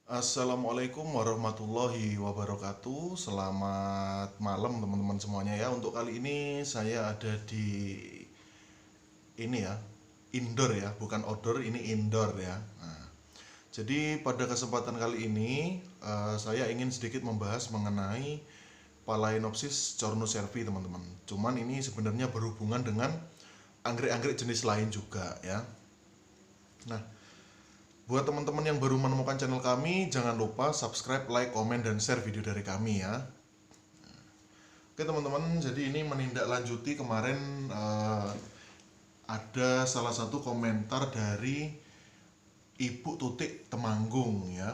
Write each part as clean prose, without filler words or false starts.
Assalamualaikum warahmatullahi wabarakatuh. Selamat malam teman-teman semuanya ya. Untuk kali ini saya ada di ini ya, indoor ya, bukan outdoor, ini indoor ya. Nah, jadi pada kesempatan kali ini saya ingin sedikit membahas mengenai Phalaenopsis cornucervi teman-teman. Cuman ini sebenarnya berhubungan dengan anggrek-anggrek jenis lain juga ya. Nah, buat teman-teman yang baru menemukan channel kami, jangan lupa subscribe, like, komen, dan share video dari kami ya. Oke teman-teman, jadi ini menindaklanjuti kemarin ada salah satu komentar dari Ibu Tutik Temanggung ya.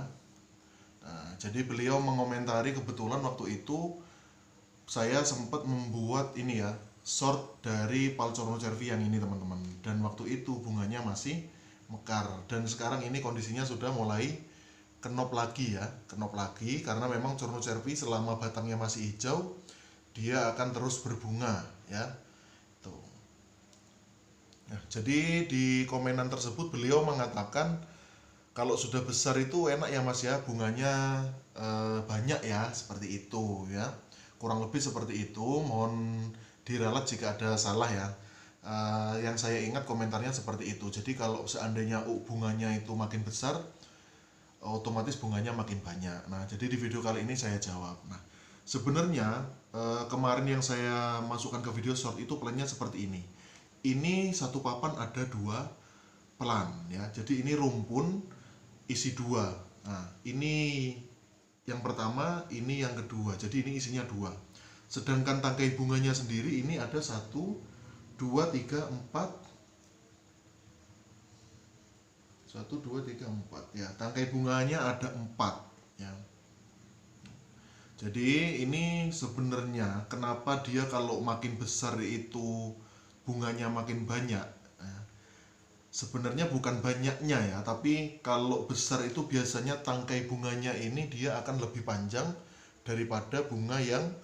Nah, jadi beliau mengomentari kebetulan waktu itu saya sempat membuat ini ya, short dari Phalaenopsis yang ini teman-teman. Dan waktu itu bunganya masih mekar, dan sekarang ini kondisinya sudah mulai kenop lagi ya, kenop lagi karena memang cornucervi selama batangnya masih hijau dia akan terus berbunga ya. Tuh. Nah, jadi di komenan tersebut beliau mengatakan kalau sudah besar itu enak ya Mas ya, bunganya banyak ya, seperti itu ya. Kurang lebih seperti itu, mohon diralat jika ada salah ya. Yang saya ingat komentarnya seperti itu. Jadi kalau seandainya bunganya itu makin besar, otomatis bunganya makin banyak. Nah, jadi di video kali ini saya jawab. Nah, sebenarnya kemarin yang saya masukkan ke video short itu plannya seperti ini. Ini satu papan ada dua pelan ya. Jadi ini rumpun isi dua. Nah, ini yang pertama, ini yang kedua. Jadi ini isinya dua. Sedangkan tangkai bunganya sendiri ini ada 1, 2, 3, 4 ya, tangkai bunganya ada 4 ya. Jadi ini sebenarnya kenapa dia kalau makin besar itu bunganya makin banyak ya. Sebenarnya bukan banyaknya ya, tapi kalau besar itu biasanya tangkai bunganya ini dia akan lebih panjang daripada bunga yang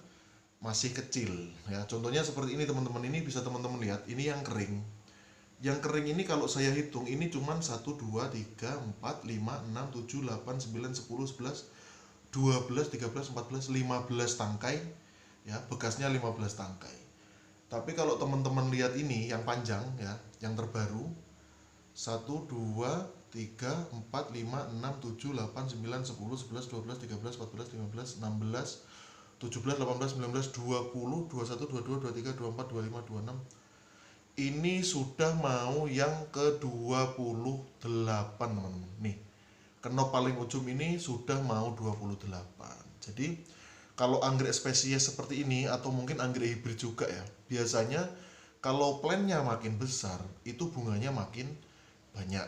masih kecil ya. Contohnya seperti ini teman-teman, ini bisa teman-teman lihat, ini yang kering. Yang kering ini kalau saya hitung ini cuman 1, 2, 3, 4, 5, 6, 7, 8, 9, 10, 11, 12, 13, 14, 15 tangkai ya, bekasnya 15 tangkai. Tapi kalau teman-teman lihat ini yang panjang ya, yang terbaru 1, 2, 3, 4, 5, 6, 7, 8, 9, 10, 11, 12, 13, 14, 15, 16, 17, 18, 19, 20, 21, 22, 23, 24, 25, 26. Ini sudah mau yang ke-28 teman-teman. Nih, kenop paling ujung ini sudah mau 28. Jadi kalau anggrek spesies seperti ini atau mungkin anggrek hibrid juga ya, biasanya kalau plannya makin besar itu bunganya makin banyak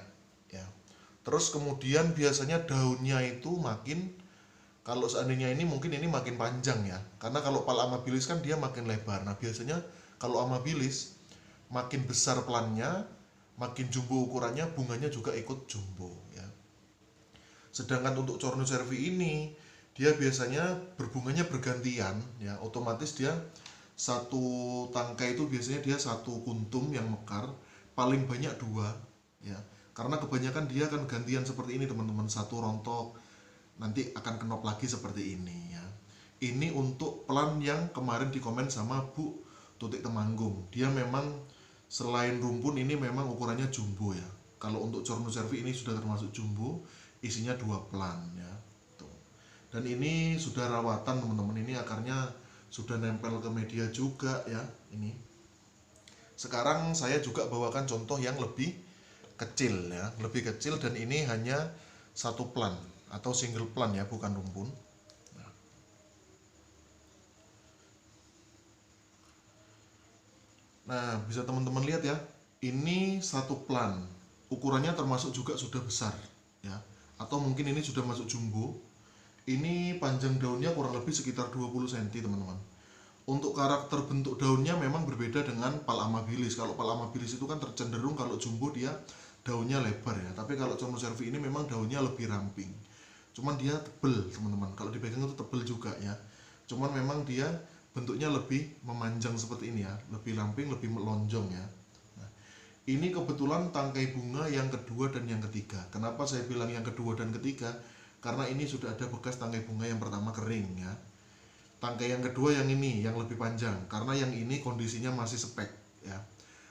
ya. Terus kemudian biasanya daunnya itu makin, kalau seandainya ini mungkin ini makin panjang ya, karena kalau Phal amabilis kan dia makin lebar. Nah biasanya kalau amabilis makin besar plannya, makin jumbo ukurannya, bunganya juga ikut jumbo ya. Sedangkan untuk cornucervi ini dia biasanya berbunganya bergantian ya, otomatis dia satu tangkai itu biasanya dia satu kuntum yang mekar, paling banyak dua ya. Karena kebanyakan dia akan gantian seperti ini teman-teman, satu rontok nanti akan kenop lagi seperti ini ya. Ini untuk pelan yang kemarin dikomen sama Bu Tutik Temanggung. Dia memang selain rumpun ini memang ukurannya jumbo ya. Kalau untuk cornucervi ini sudah termasuk jumbo, isinya dua pelan ya. Tuh. Dan ini sudah rawatan teman-teman. Ini akarnya sudah nempel ke media juga ya. Ini. Sekarang saya juga bawakan contoh yang lebih kecil ya, lebih kecil, dan ini hanya satu pelan atau single pelan ya, bukan rumpun. Nah, bisa teman-teman lihat ya, ini satu pelan, ukurannya termasuk juga sudah besar ya, atau mungkin ini sudah masuk jumbo. Ini panjang daunnya kurang lebih sekitar 20 cm teman-teman. Untuk karakter bentuk daunnya memang berbeda dengan Phal amabilis. Kalau Phal amabilis itu kan tercenderung kalau jumbo dia daunnya lebar ya, tapi kalau cornucervi ini memang daunnya lebih ramping. Cuman dia tebel teman-teman, kalau dipegang itu tebel juga ya. Cuman memang dia bentuknya lebih memanjang seperti ini ya, lebih ramping, lebih melonjong ya. Nah, ini kebetulan tangkai bunga yang kedua dan yang ketiga. Kenapa saya bilang yang kedua dan ketiga? karena ini sudah ada bekas tangkai bunga yang pertama kering ya. Tangkai yang kedua yang ini yang lebih panjang, karena yang ini kondisinya masih spek ya.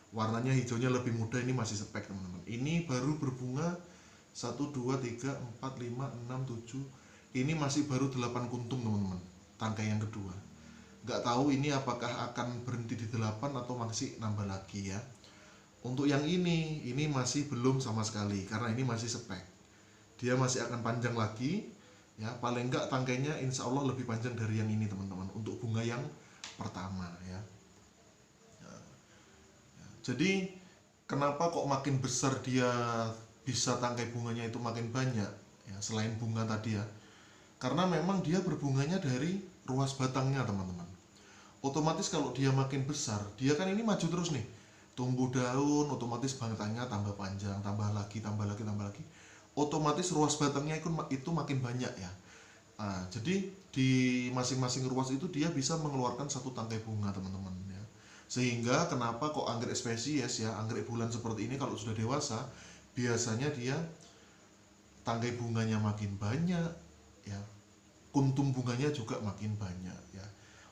Warnanya hijaunya lebih muda, ini masih spek teman-teman. Ini baru berbunga 1, 2, 3, 4, 5, 6, 7. Ini masih baru 8 kuntum teman-teman, tangkai yang kedua. Nggak tahu ini apakah akan berhenti di 8 atau masih nambah lagi ya. Untuk yang ini masih belum sama sekali, karena ini masih spek. Dia masih akan panjang lagi ya, paling enggak tangkainya insya Allah lebih panjang dari yang ini teman-teman, untuk bunga yang pertama ya. Jadi kenapa kok makin besar dia bisa tangkai bunganya itu makin banyak ya, selain bunga tadi ya, karena memang dia berbunganya dari ruas batangnya teman-teman. Otomatis kalau dia makin besar, dia kan ini maju terus nih, tumbuh daun, otomatis batangnya tambah panjang, tambah lagi, tambah lagi, tambah lagi, otomatis ruas batangnya itu makin banyak ya. Nah, jadi di masing-masing ruas itu dia bisa mengeluarkan satu tangkai bunga teman-teman ya. Sehingga kenapa kok anggrek spesies ya, anggrek bulan seperti ini kalau sudah dewasa biasanya dia tangkai bunganya makin banyak ya, kuntum bunganya juga makin banyak ya.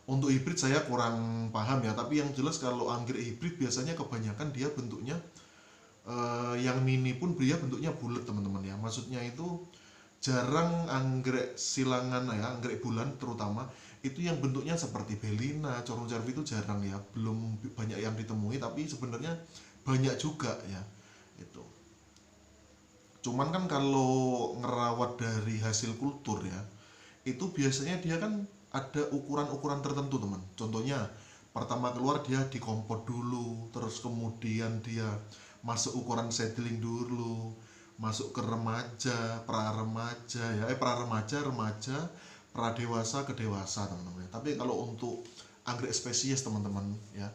Untuk hibrid saya kurang paham ya, tapi yang jelas kalau anggrek hibrid biasanya kebanyakan dia bentuknya yang mini pun dia bentuknya bulat teman-teman ya. Maksudnya itu jarang anggrek silangan ya, anggrek bulan terutama itu yang bentuknya seperti belina, corong cervi itu jarang ya, belum banyak yang ditemui, tapi sebenarnya banyak juga ya itu. Cuman kan kalau ngerawat dari hasil kultur ya, itu biasanya dia kan ada ukuran-ukuran tertentu teman. Contohnya pertama keluar dia dikompot dulu, terus kemudian dia masuk ukuran seedling dulu, masuk ke remaja, pra-remaja ya, pra-remaja, remaja, pra-dewasa ke dewasa teman-teman. Tapi kalau untuk anggrek spesies teman-teman ya,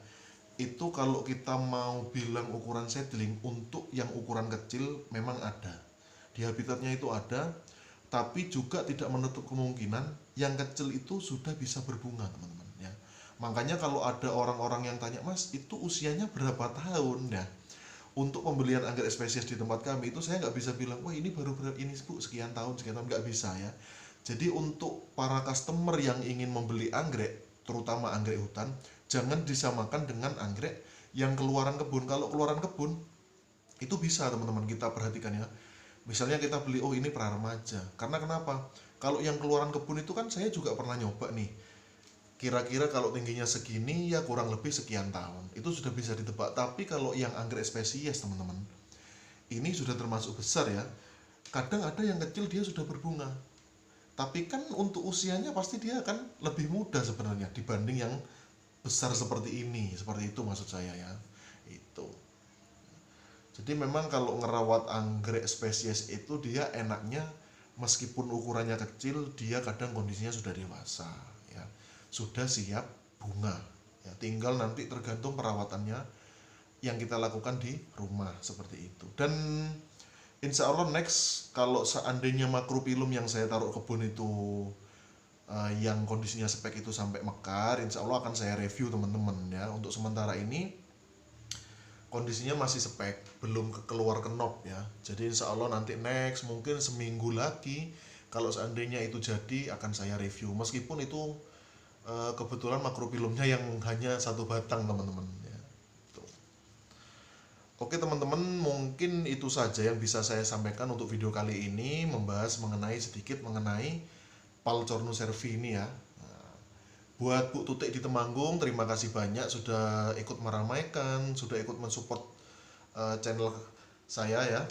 itu kalau kita mau bilang ukuran seedling, untuk yang ukuran kecil memang ada di habitatnya itu ada, tapi juga tidak menutup kemungkinan yang kecil itu sudah bisa berbunga teman-teman ya. Makanya kalau ada orang-orang yang tanya, mas itu usianya berapa tahun ya, untuk pembelian anggrek spesies di tempat kami itu saya nggak bisa bilang wah ini baru ini bu sekian tahun, nggak bisa ya. Jadi untuk para customer yang ingin membeli anggrek, terutama anggrek hutan, jangan disamakan dengan anggrek yang keluaran kebun. Kalau keluaran kebun itu bisa teman-teman kita perhatikan ya, misalnya kita beli oh ini pra remaja, karena kenapa, kalau yang keluaran kebun itu kan saya juga pernah nyoba nih, kira-kira kalau tingginya segini ya kurang lebih sekian tahun, itu sudah bisa ditebak. Tapi kalau yang anggrek spesies teman-teman, ini sudah termasuk besar ya, kadang ada yang kecil dia sudah berbunga, tapi kan untuk usianya pasti dia akan lebih muda sebenarnya dibanding yang besar seperti ini, seperti itu maksud saya ya. Itu jadi memang kalau ngerawat anggrek spesies itu dia enaknya meskipun ukurannya kecil, dia kadang kondisinya sudah dewasa ya, sudah siap bunga ya, tinggal nanti tergantung perawatannya yang kita lakukan di rumah seperti itu. Dan insya Allah next kalau seandainya makropilum yang saya taruh kebun itu yang kondisinya spek itu sampai mekar, insya Allah akan saya review teman-teman ya. Untuk sementara ini kondisinya masih spek, belum keluar kenop ya. Jadi insya Allah nanti next mungkin seminggu lagi kalau seandainya itu jadi akan saya review, meskipun itu kebetulan makropilumnya yang hanya satu batang teman-teman ya. Oke teman-teman, mungkin itu saja yang bisa saya sampaikan untuk video kali ini, membahas sedikit mengenai Palcornus cervi ini ya. Nah, buat Bu Tutik di Temanggung, terima kasih banyak sudah ikut meramaikan, sudah ikut mensupport channel saya ya,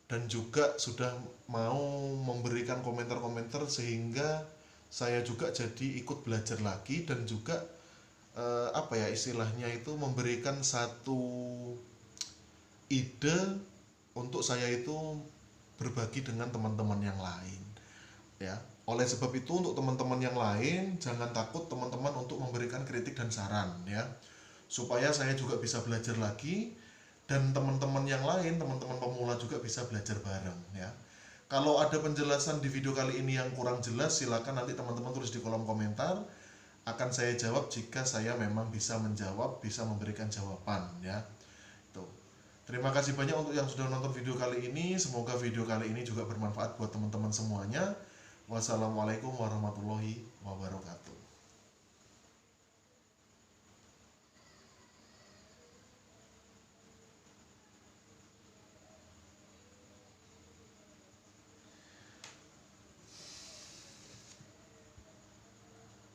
dan juga sudah mau memberikan komentar-komentar sehingga saya juga jadi ikut belajar lagi, dan juga apa ya istilahnya itu, memberikan satu ide untuk saya itu berbagi dengan teman-teman yang lain ya. Oleh sebab itu untuk teman-teman yang lain jangan takut teman-teman untuk memberikan kritik dan saran ya, supaya saya juga bisa belajar lagi, dan teman-teman yang lain, teman-teman pemula juga bisa belajar bareng ya. Kalau ada penjelasan di video kali ini yang kurang jelas, silakan nanti teman-teman tulis di kolom komentar, akan saya jawab jika saya memang bisa menjawab, bisa memberikan jawaban ya. Terima kasih banyak untuk yang sudah nonton video kali ini. Semoga video kali ini juga bermanfaat buat teman-teman semuanya. Wassalamualaikum warahmatullahi wabarakatuh.